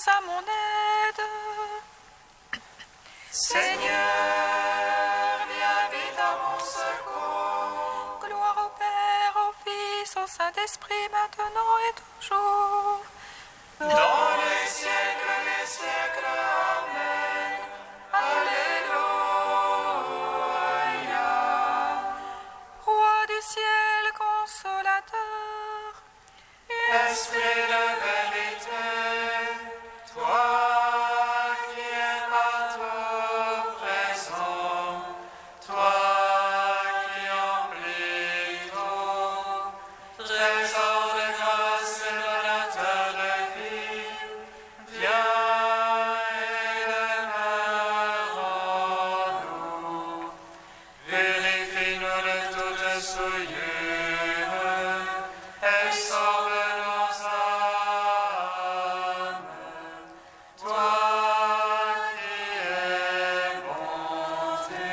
à mon aide. Seigneur, viens vite à mon secours. Gloire au Père, au Fils, au Saint-Esprit, maintenant et toujours. Dans les siècles, Amen. Alléluia. Roi du ciel, consolateur, Esprit de vérité, toi qui es partout présent, toi qui emplis tout, trésor de grâce et donateur de vie, viens et demeure en nous. Purifie-nous de toute souillure et sauve nos âmes. Toi qui es bonté.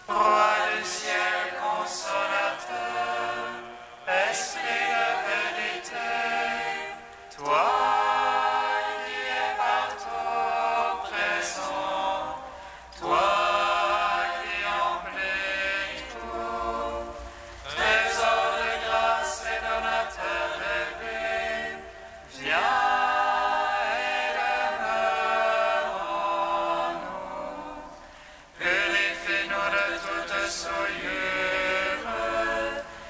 Roi du ciel consolateur, Esprit de vérité, toi qui es partout présent, toi qui emplis tout, trésor de grâce et donateur de vie, viens et demeure en nous. Purifie-nous de toute souillure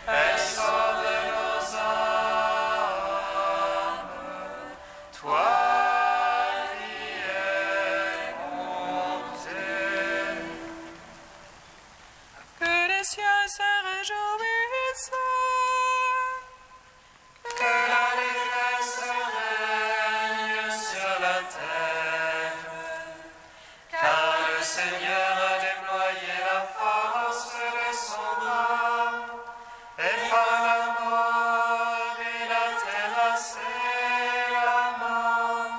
et sauve nos âmes. Toi qui es bonté. que les cieux se réjouissent. Que l'allégresse règne sur la terre, car le Seigneur a déployé la force de son bras, et par la mort il a terrassé la mort,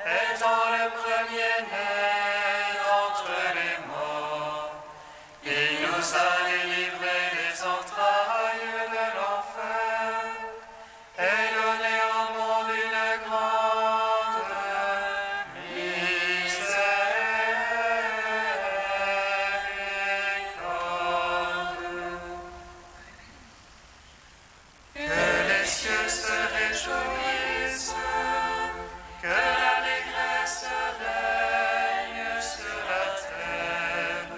étant le premier-né d'entre les morts. Il nous a délivrés des entrailles de l'enfer et donné au monde une grande miséricorde. Que les cieux se réjouissent, que l'allégresse règne sur la terre,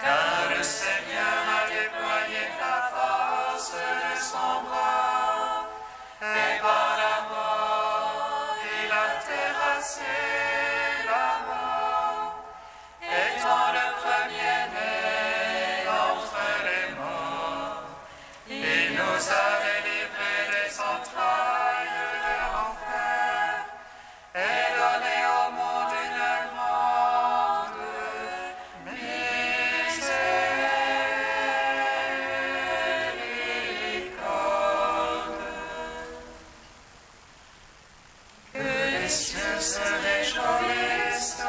car le Seigneur a déployé la force de son bras, et par la mort il a terrassé la mort, étant le premier-né d'entre les morts. Il nous a délivrés des entrailles de l'enfer, et donné au monde une grande miséricorde. Que les cieux se réjouissent,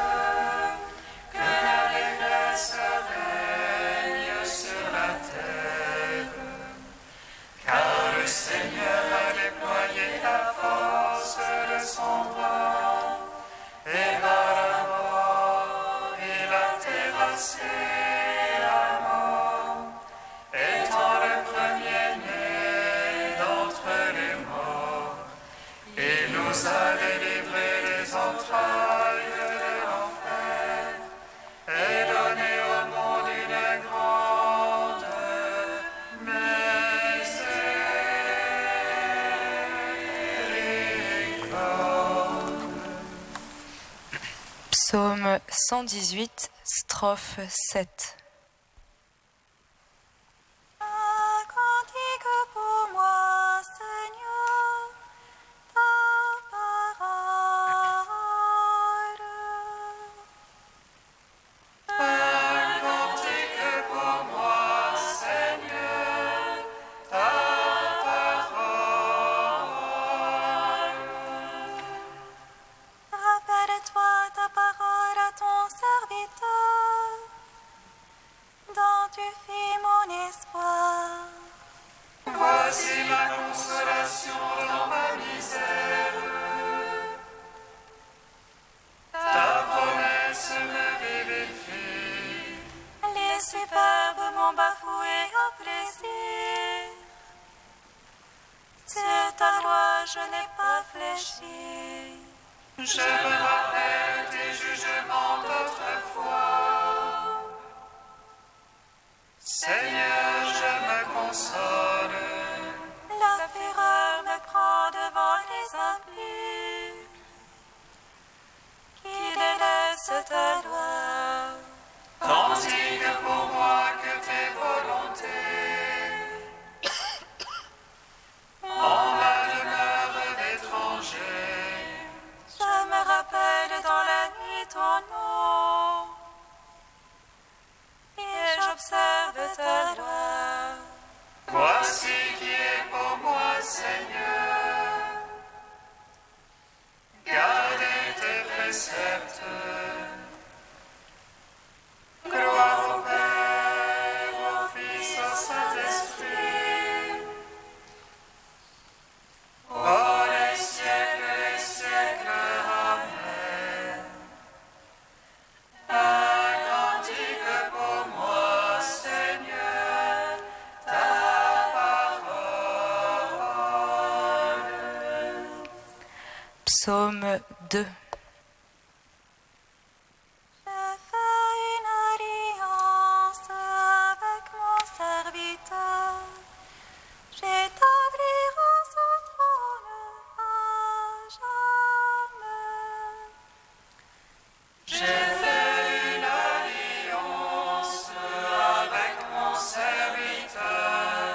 que l'allégresse règne sur la terre, car le Seigneur a déployé la force de son bras, et par la mort il a terrassé la mort, étant le premier-né d'entre les morts. Il nous a délivrés des entrailles de l'enfer, et donné au monde une grande miséricorde. Psaume 118, strophe 7. Un cantique pour moi, Seigneur, ta parole. Un cantique pour moi, Seigneur, ta parole. Rappelle-toi ta parole à ton serviteur, dont tu fis mon espoir. Voilà Voici ma consolation dans ma misère. Ta promesse me vivifie. Les superbes m'ont bafoué au plaisir. Sur ta loi, je n'ai pas fléchi. Je me rappelle tes jugements d'autrefois. Seigneur, je me console. La fureur me prend devant les impies qui délaissent ta loi. Tandis que pour moi que tes volontés, en ma demeure d'étranger, Je me rappelle dans la nuit ton nom et j'observe ta loi. voici qui est pour moi, Seigneur. Gardez tes préceptes. Gloire au Père, au Fils, au Saint-Esprit. Oh, les siècles, Amen. Un cantique pour moi, Seigneur, ta parole. Psaume 2. Je fais une alliance avec mon serviteur. J'établirai son trône à jamais. J'ai fait une alliance avec mon serviteur.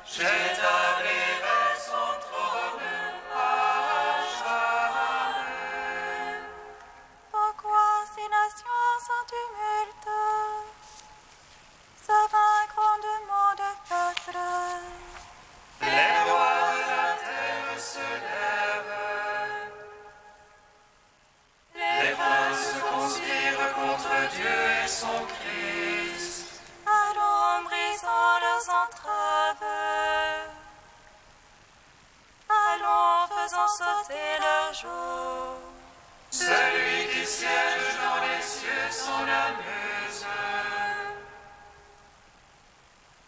J'établirai son trône à jamais. Pourquoi ces nations sont tumultes, se vaincront de mon de peuple. Les rois de la terre se lèvent. Les princes conspirent contre Dieu et son Christ. Allons, brisons leurs entraves. Allons, faisons sauter leurs jours. Celui qui siège dans les cieux s'en amuse.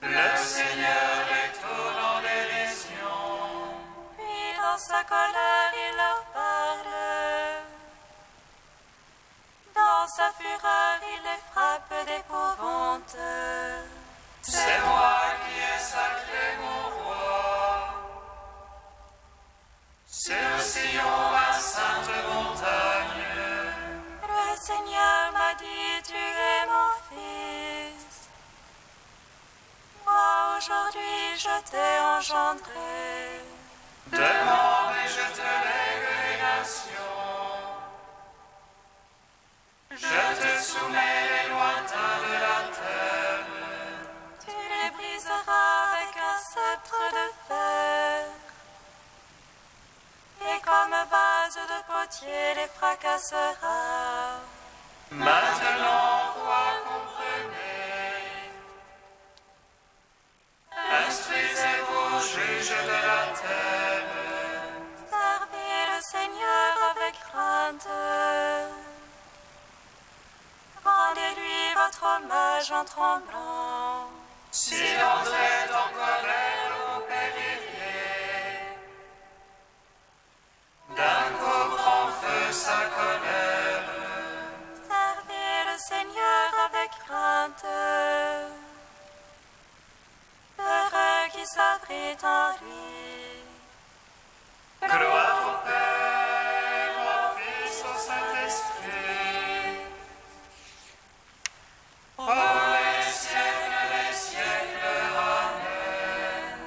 Le Seigneur les tourne en dérision. Puis dans sa colère, il leur parle. Dans sa fureur, il les frappe d'épouvante. C'est moi qui ai sacré mon roi. Sur Sion, ma sainte montagne. Le Seigneur m'a dit, tu es mon fils. Moi, aujourd'hui, je t'ai engendré. Demande et je te lègue les nations. Je te soumets les lointains de la terre. Tu les briseras avec un sceptre de fer. Et comme vase de potier les fracassera. Maintenant, roi, comprenez. Instruisez-vous, juges de la terre. Servez le Seigneur avec crainte. Rendez-lui votre hommage en tremblant. S'il entrait en colère, vous péririez. D'un coup prend feu sa colère. Servez le Seigneur avec crainte. Heureux qui s'abrite en lui. Gloire au Père, au Fils, au Saint-Esprit. Oh, les siècles, Amen.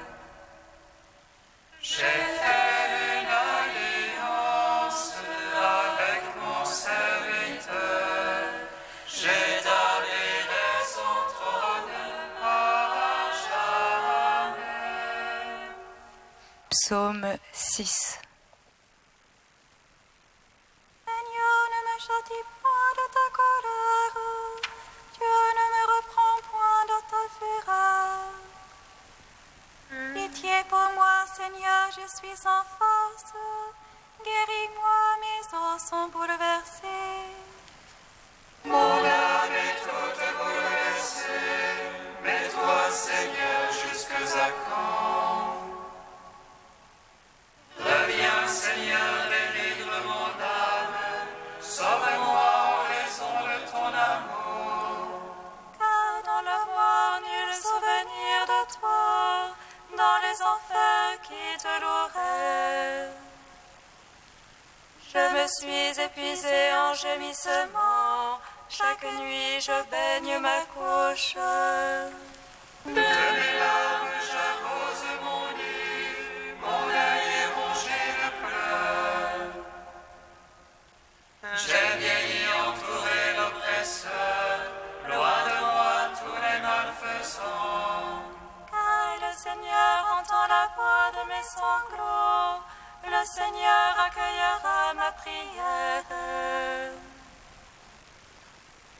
J'ai fait une alliance avec mon serviteur. J'établirai son trône à jamais. Psaume 6. Seigneur, ne me châtie point de ta colère. Dieu ne me reprend point de ta fureur. Pitié Pitié pour moi, Seigneur, je suis sans force. Guéris-moi, mes os sont bouleversés. Mon âme est toute bouleversée, mais toi, Seigneur, jusque à quand? Reviens, Seigneur, délivre mon âme, sauve-moi en raison de ton amour. Car dans la mort, nul souvenir de toi, dans les enfers qui te loueraient. Je me suis épuisée en gémissement, chaque nuit je baigne ma couche. De mes larmes j'arrose mon lit, mon œil est rongé de pleurs. J'ai vieilli entouré d'oppresseurs, loin de moi tous les malfaisants. Car le Seigneur entend la voix de mes sanglots, le Seigneur accueillera ma prière.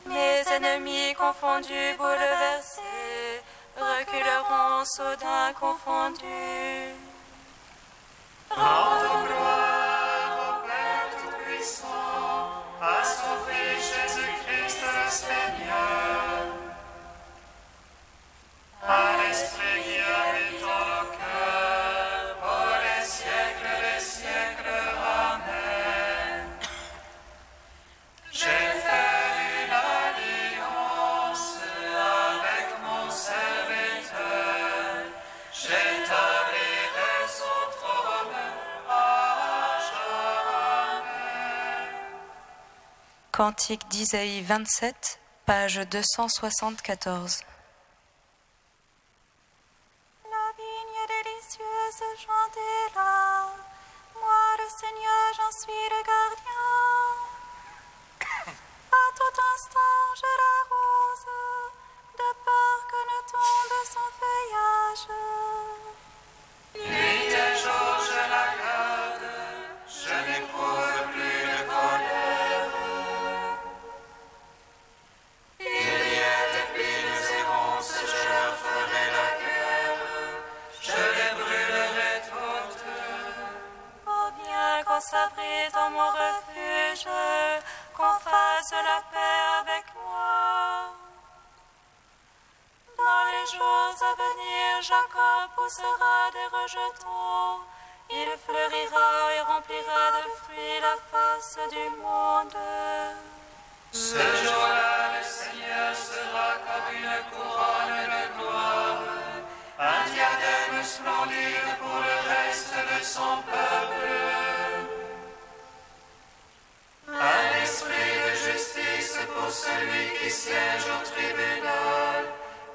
Mes ennemis confondus, bouleversés, reculeront soudain confondus. Rendons gloire au Père Tout-Puissant, à son Fils Jésus-Christ le Seigneur, à l'Esprit qui habite en nos cœurs, pour les siècles des siècles. Amen. J'ai fait une alliance avec mon serviteur, j'établirai son trône à jamais. Cantique d'Isaïe 27, page 274. La vigne délicieuse, chantez-la. Moi, le Seigneur, j'en suis le gardien. À tout instant, je l'arrose, de peur que ne tombe son feuillage. Nuit et jour je la garde, je n'éprouve plus de colère. Il y a des piles et ronces, je leur ferai la guerre, je les brûlerai toutes. Oh bien qu'on s'abrite dans mon refuge, qu'on fasse la paix avec moi. Dans les jours à venir, Jacob poussera des rejetons. Il fleurira et remplira de fruits la face du monde. Ce jour-là, le Seigneur sera comme une couronne de gloire, un diadème splendide pour le reste de son peuple. Un esprit de justice pour celui qui siège au tribunal,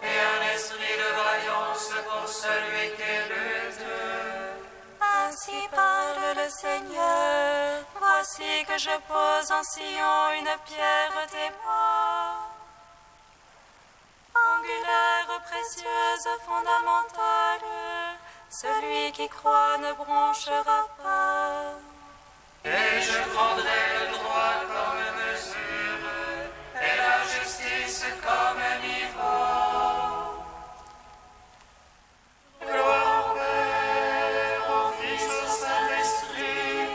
et un esprit de vaillance pour celui qui lutte. Ainsi parle le Seigneur. Voici que je pose en Sion une pierre témoin. Angulaire, précieuse, fondamentale, celui qui croit ne bronchera pas. Et je prendrai le droit comme mesure, et la justice comme niveau. Gloire au Père, au Fils, au Saint-Esprit,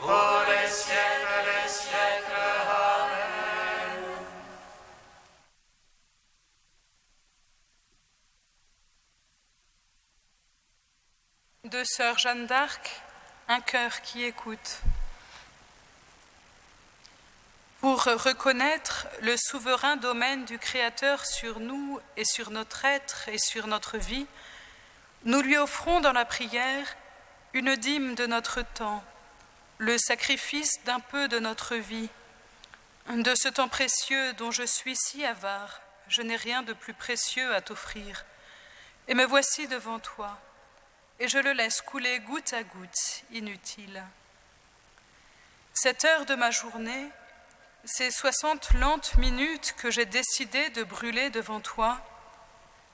pour les siècles des siècles. Amen. De Sœur Jeanne d'Arc, un cœur qui écoute. Pour reconnaître le souverain domaine du Créateur sur nous et sur notre être et sur notre vie, nous lui offrons dans la prière une dîme de notre temps, le sacrifice d'un peu de notre vie. De ce temps précieux dont je suis si avare, je n'ai rien de plus précieux à t'offrir. Et me voici devant toi, et je le laisse couler goutte à goutte, inutile. Cette heure de ma journée, ces 60 lentes minutes que j'ai décidé de brûler devant toi,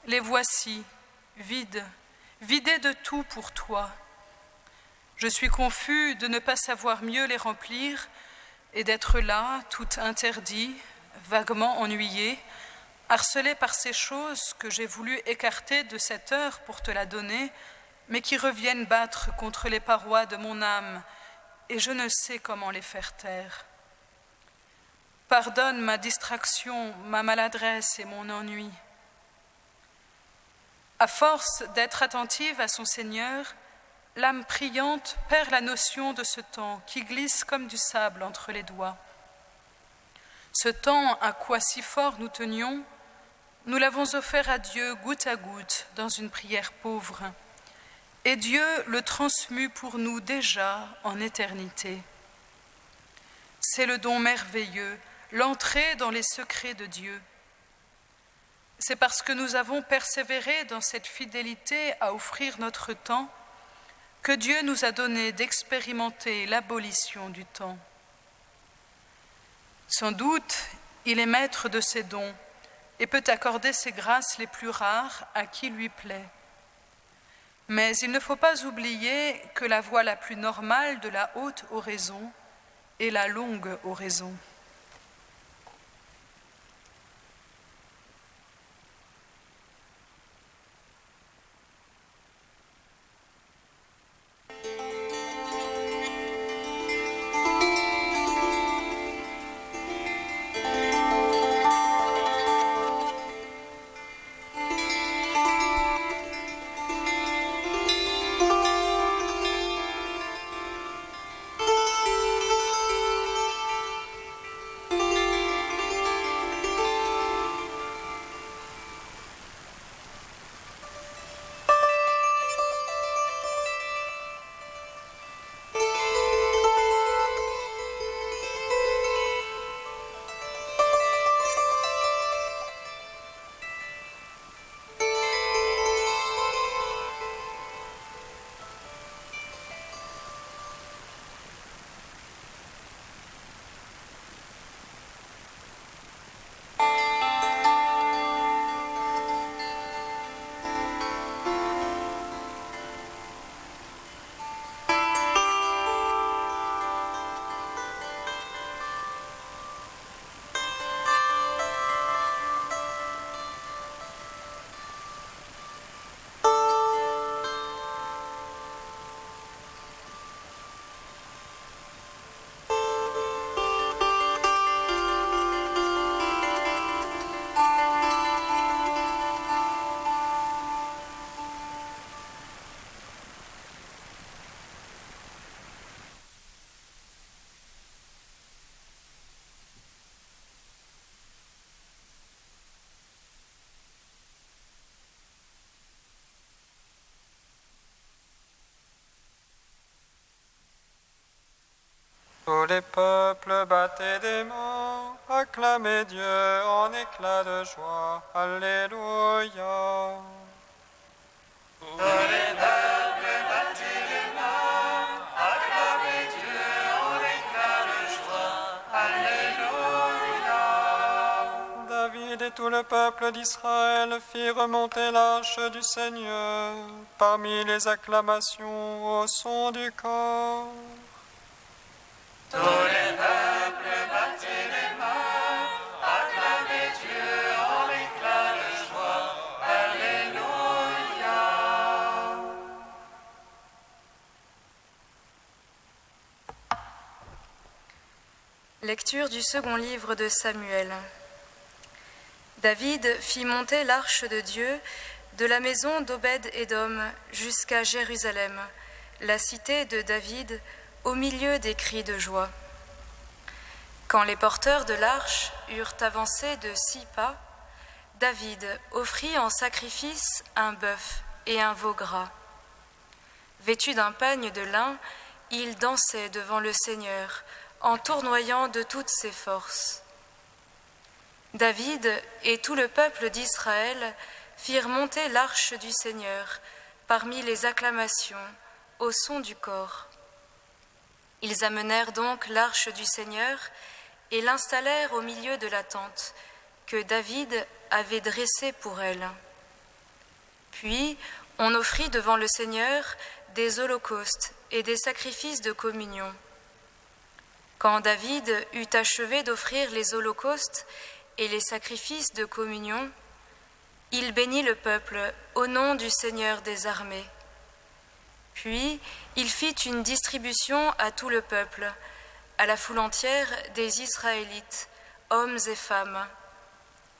les voici, vides, vidées de tout pour toi. Je suis confus de ne pas savoir mieux les remplir et d'être là, tout interdit, vaguement ennuyé, harcelé par ces choses que j'ai voulu écarter de cette heure pour te la donner, mais qui reviennent battre contre les parois de mon âme, et je ne sais comment les faire taire. Pardonne ma distraction, ma maladresse et mon ennui. À force d'être attentive à son Seigneur, l'âme priante perd la notion de ce temps qui glisse comme du sable entre les doigts. Ce temps à quoi si fort nous tenions, nous l'avons offert à Dieu goutte à goutte dans une prière pauvre, et Dieu le transmue pour nous déjà en éternité. C'est le don merveilleux, l'entrée dans les secrets de Dieu. C'est parce que nous avons persévéré dans cette fidélité à offrir notre temps que Dieu nous a donné d'expérimenter l'abolition du temps. Sans doute, il est maître de ses dons et peut accorder ses grâces les plus rares à qui lui plaît. Mais il ne faut pas oublier que la voie la plus normale de la haute oraison est la longue oraison. Tous les peuples battaient des mains, acclamaient Dieu en éclats de joie. Alléluia. Tous les peuples battaient des mains, acclamaient Dieu en éclats de joie. Alléluia. David et tout le peuple d'Israël firent remonter l'arche du Seigneur parmi les acclamations au son du cor. Tous les peuples battaient des mains, acclamaient Dieu en éclats de joie. Alléluia. Lecture du second livre de Samuel. David fit monter l'arche de Dieu de la maison d'Obed-Édom jusqu'à Jérusalem, la cité de David, au milieu des cris de joie. Quand les porteurs de l'arche eurent avancé de 6 pas, David offrit en sacrifice un bœuf et un veau gras. Vêtu d'un pagne de lin, il dansait devant le Seigneur, en tournoyant de toutes ses forces. David et tout le peuple d'Israël firent monter l'arche du Seigneur parmi les acclamations, au son du cor. Ils amenèrent donc l'arche du Seigneur et l'installèrent au milieu de la tente que David avait dressée pour elle. Puis on offrit devant le Seigneur des holocaustes et des sacrifices de communion. Quand David eut achevé d'offrir les holocaustes et les sacrifices de communion, il bénit le peuple au nom du Seigneur des armées. Puis il fit une distribution à tout le peuple, à la foule entière des Israélites, hommes et femmes.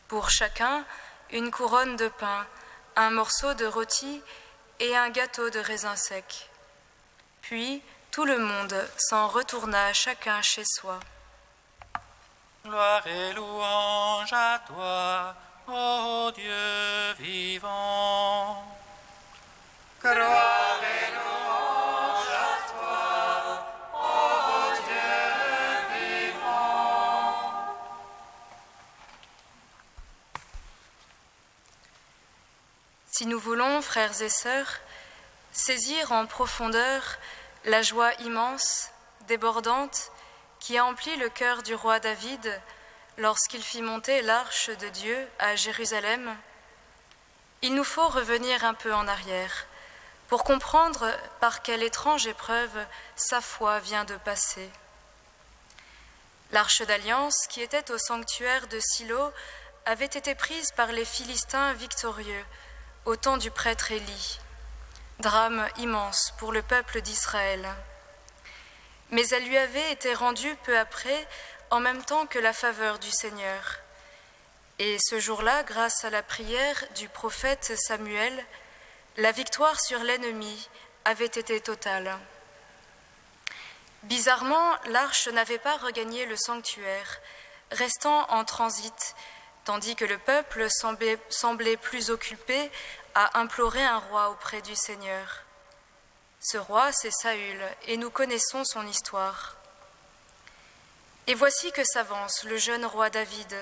Pour chacun, une couronne de pain, un morceau de rôti et un gâteau de raisin sec. Puis tout le monde s'en retourna chacun chez soi. Gloire et louange à toi, ô Dieu vivant. Gloire et louange à toi, ô Dieu vivant. Si nous voulons, frères et sœurs, saisir en profondeur la joie immense, débordante, qui emplit le cœur du roi David lorsqu'il fit monter l'arche de Dieu à Jérusalem, il nous faut revenir un peu en arrière pour comprendre par quelle étrange épreuve sa foi vient de passer. L'arche d'alliance qui était au sanctuaire de Silo avait été prise par les Philistins victorieux au temps du prêtre Élie. Drame immense pour le peuple d'Israël. Mais elle lui avait été rendue peu après, en même temps que la faveur du Seigneur. Et ce jour-là, grâce à la prière du prophète Samuel, la victoire sur l'ennemi avait été totale. Bizarrement, l'arche n'avait pas regagné le sanctuaire, restant en transit, tandis que le peuple semblait plus occupé à implorer un roi auprès du Seigneur. Ce roi, c'est Saül, et nous connaissons son histoire. Et voici que s'avance le jeune roi David,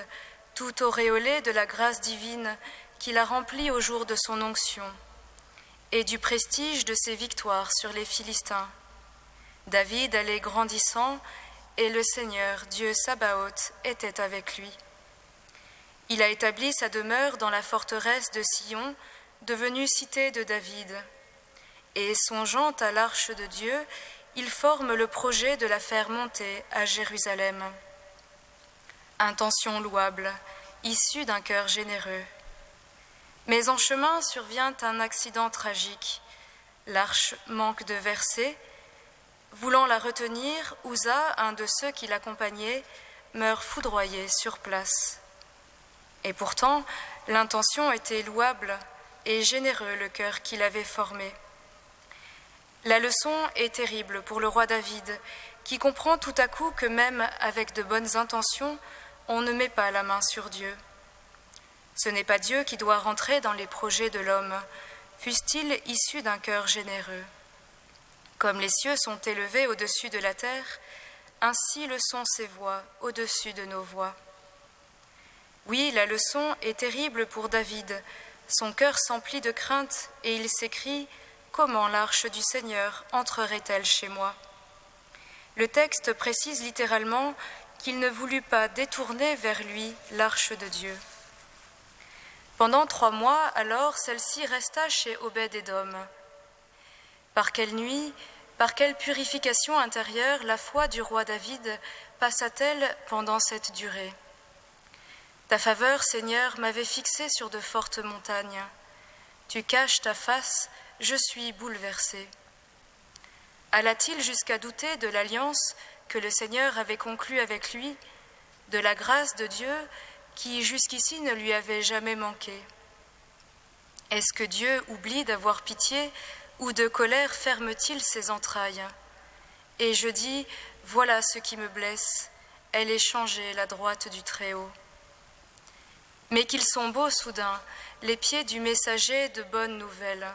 tout auréolé de la grâce divine qui l'a rempli au jour de son onction, et du prestige de ses victoires sur les Philistins. David allait grandissant, et le Seigneur, Dieu Sabaoth, était avec lui. Il a établi sa demeure dans la forteresse de Sion, devenue cité de David. Et songeant à l'arche de Dieu, il forme le projet de la faire monter à Jérusalem. Intention louable, issue d'un cœur généreux. Mais en chemin survient un accident tragique. L'arche manque de versets. Voulant la retenir, Uza, un de ceux qui l'accompagnaient, meurt foudroyé sur place. Et pourtant, l'intention était louable et généreux le cœur qu'il avait formé. La leçon est terrible pour le roi David, qui comprend tout à coup que même avec de bonnes intentions, on ne met pas la main sur Dieu. Ce n'est pas Dieu qui doit rentrer dans les projets de l'homme, fussent-ils issus d'un cœur généreux. Comme les cieux sont élevés au-dessus de la terre, ainsi le sont ses voix au-dessus de nos voix. Oui, la leçon est terrible pour David. Son cœur s'emplit de crainte et il s'écrie « Comment l'arche du Seigneur entrerait-elle chez moi ?» Le texte précise littéralement qu'il ne voulut pas détourner vers lui l'arche de Dieu. Pendant 3 mois, alors, celle-ci resta chez Obed-Édom. Par quelle nuit, par quelle purification intérieure la foi du roi David passa-t-elle pendant cette durée ? Ta faveur, Seigneur, m'avait fixé sur de fortes montagnes. Tu caches ta face, je suis bouleversé. Alla-t-il jusqu'à douter de l'alliance que le Seigneur avait conclue avec lui, de la grâce de Dieu qui jusqu'ici ne lui avait jamais manqué ? Est-ce que Dieu oublie d'avoir pitié ou de colère ferme-t-il ses entrailles ? Et je dis, voilà ce qui me blesse, elle est changée la droite du Très-Haut. Mais qu'ils sont beaux soudain, les pieds du messager de bonnes nouvelles.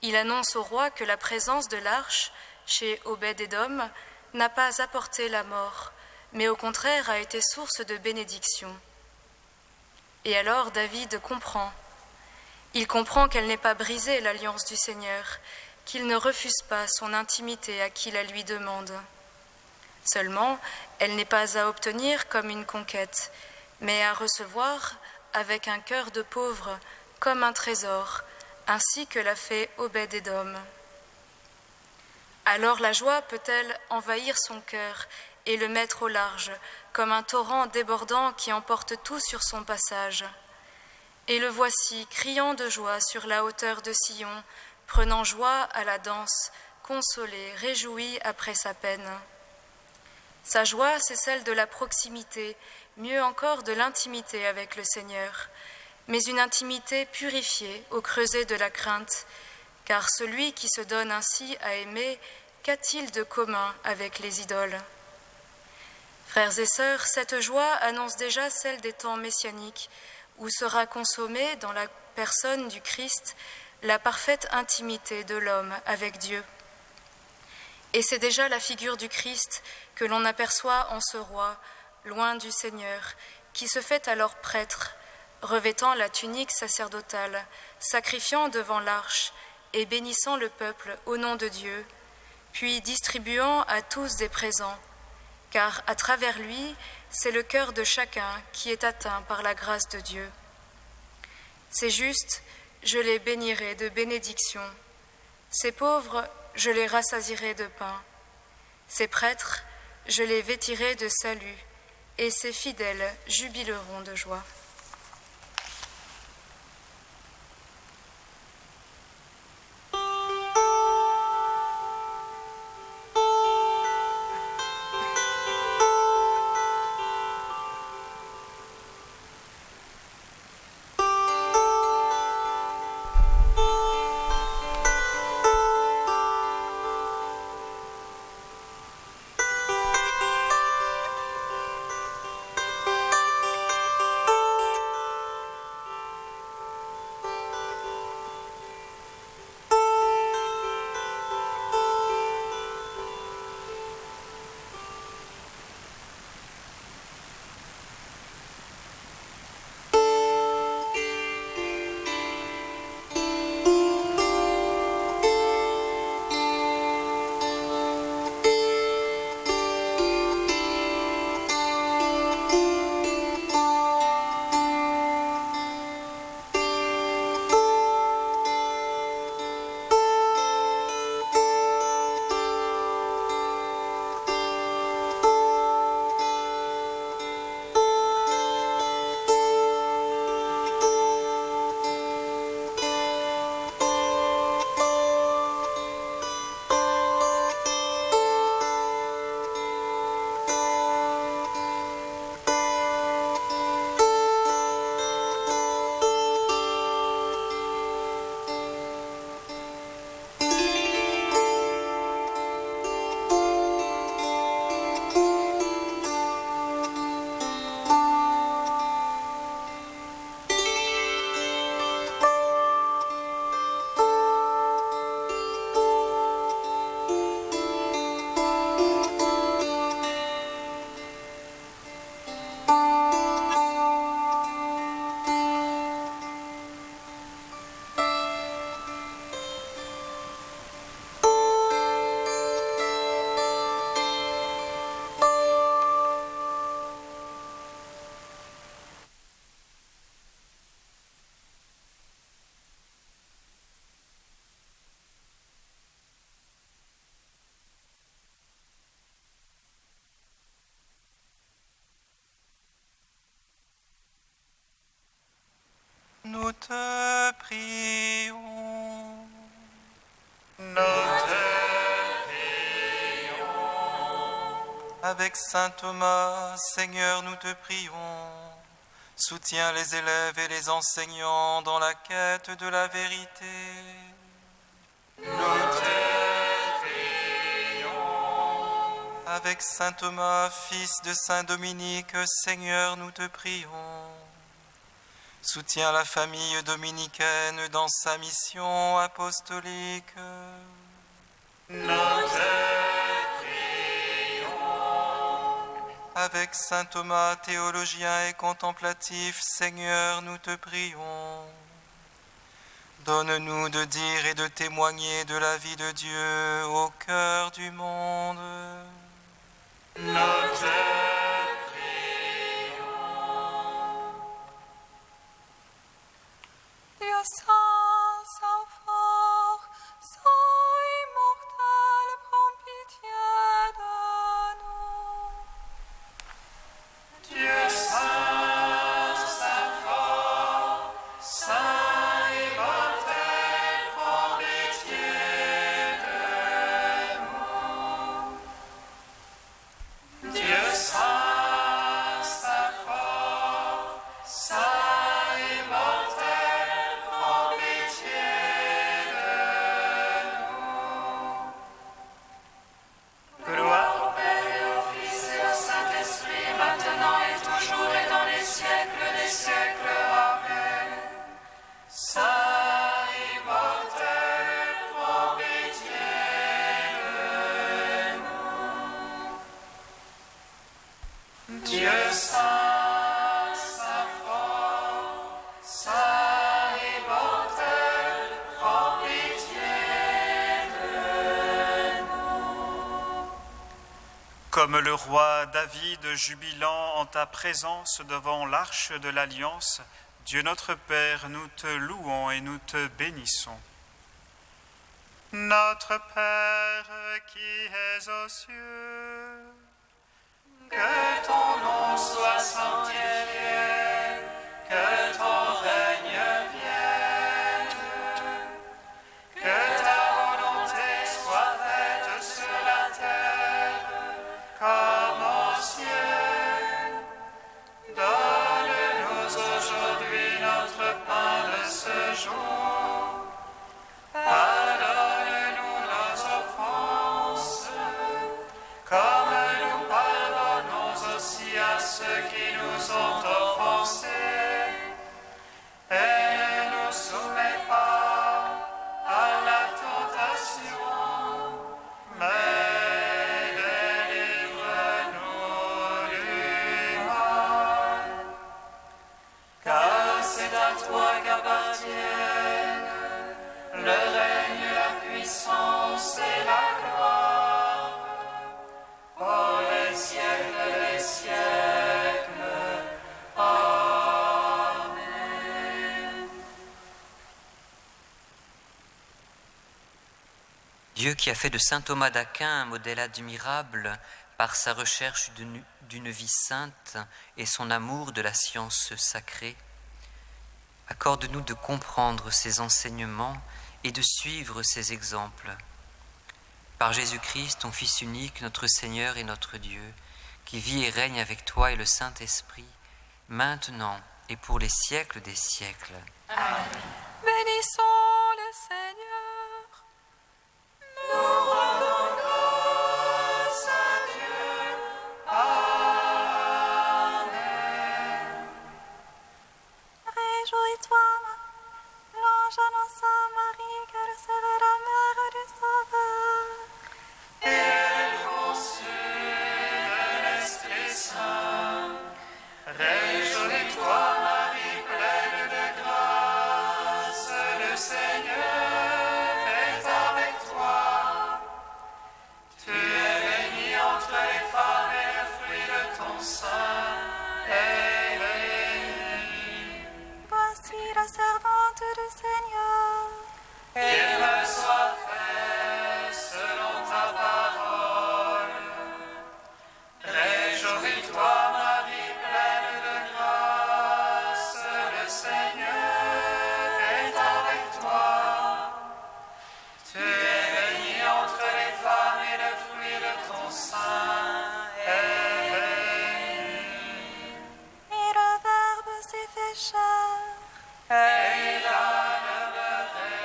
Il annonce au roi que la présence de l'arche chez Obed-Édom n'a pas apporté la mort, mais au contraire a été source de bénédiction. Et alors David comprend. Il comprend qu'elle n'est pas brisée l'alliance du Seigneur, qu'il ne refuse pas son intimité à qui la lui demande. Seulement, elle n'est pas à obtenir comme une conquête, mais à recevoir avec un cœur de pauvre comme un trésor, ainsi que l'a fait Obed-Édom. Alors la joie peut-elle envahir son cœur et le mettre au large, comme un torrent débordant qui emporte tout sur son passage. Et le voici, criant de joie sur la hauteur de Sion, prenant joie à la danse, consolé, réjoui après sa peine. Sa joie, c'est celle de la proximité, mieux encore de l'intimité avec le Seigneur, mais une intimité purifiée au creuset de la crainte, car celui qui se donne ainsi à aimer, qu'a-t-il de commun avec les idoles ? Frères et sœurs, cette joie annonce déjà celle des temps messianiques, où sera consommée dans la personne du Christ la parfaite intimité de l'homme avec Dieu. Et c'est déjà la figure du Christ que l'on aperçoit en ce roi, loin du Seigneur, qui se fait alors prêtre, revêtant la tunique sacerdotale, sacrifiant devant l'arche et bénissant le peuple au nom de Dieu, puis distribuant à tous des présents, car à travers lui, c'est le cœur de chacun qui est atteint par la grâce de Dieu. Ces justes, je les bénirai de bénédictions. Ces pauvres, je les rassasierai de pain. Ces prêtres, je les vêtirai de salut, et ces fidèles jubileront de joie. Nous te prions. Nous te prions. Avec saint Thomas, Seigneur, nous te prions. Soutiens les élèves et les enseignants dans la quête de la vérité. Nous te prions. Avec saint Thomas, fils de saint Dominique, Seigneur, nous te prions. Soutiens la famille dominicaine dans sa mission apostolique. Nous te prions. Avec saint Thomas, théologien et contemplatif, Seigneur, nous te prions. Donne-nous de dire et de témoigner de la vie de Dieu au cœur du monde. Nous te Dieu saint, saint fort, saint immortel, prends pitié de nous. Dieu saint, saint fort, saint immortel, prends pitié Comme le roi David jubilant en ta présence devant l'arche de l'Alliance, Dieu notre Père, nous te louons et nous te bénissons. Notre Père qui es aux cieux, que ton nom soit sanctifié, que ton règne vienne, que ta volonté soit faite sur la terre comme aux cieux. Donne-nous aujourd'hui notre pain de ce jour. Pardonne-nous nos offenses, comme nous pardonnons aussi à ceux qui nous ont offensés. Et ne nous soumets pas à la tentation, mais délivre-nous du mal. Car c'est à toi qu'appartiennent le règne, la puissance et la gloire, pour les siècles des siècles. Amen. Dieu qui a fait de saint Thomas d'Aquin un modèle admirable par sa recherche d'une vie sainte et son amour de la science sacrée, accorde-nous de comprendre ses enseignements et de suivre ses exemples. Par Jésus-Christ, ton Fils unique, notre Seigneur et notre Dieu, qui vit et règne avec toi et le Saint-Esprit, maintenant et pour les siècles des siècles. Amen. Bénissons le Seigneur. Nous rendons grâce à Dieu. Amen. Réjouis-toi, l'ange annonce à Marie qu'elle serait la mère du Sauveur. Et elle conçut de l'Esprit Saint. Réjouis-toi, Marie, pleine de grâce, le Seigneur est avec toi. Tu es bénie entre les femmes et le fruit de ton sein est béni. Voici la servante du Seigneur. Qu'il me soit fait selon ta parole. Réjouis-toi, Marie, pleine de grâce, le Seigneur est avec toi. Tu es bénie entre les femmes et le fruit de ton sein est béni. Et le Verbe s'est fait chair. Et il a demeuré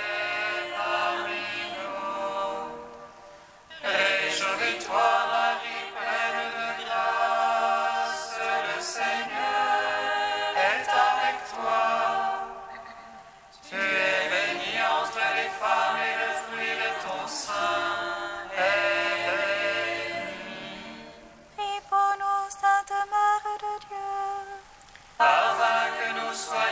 parmi nous. Réjouis-toi, Marie, pleine de grâce, le Seigneur est avec toi. Tu es bénie entre les femmes et le fruit de ton sein est béni. Prie pour nous, Sainte Mère de Dieu. Afin que nous soyons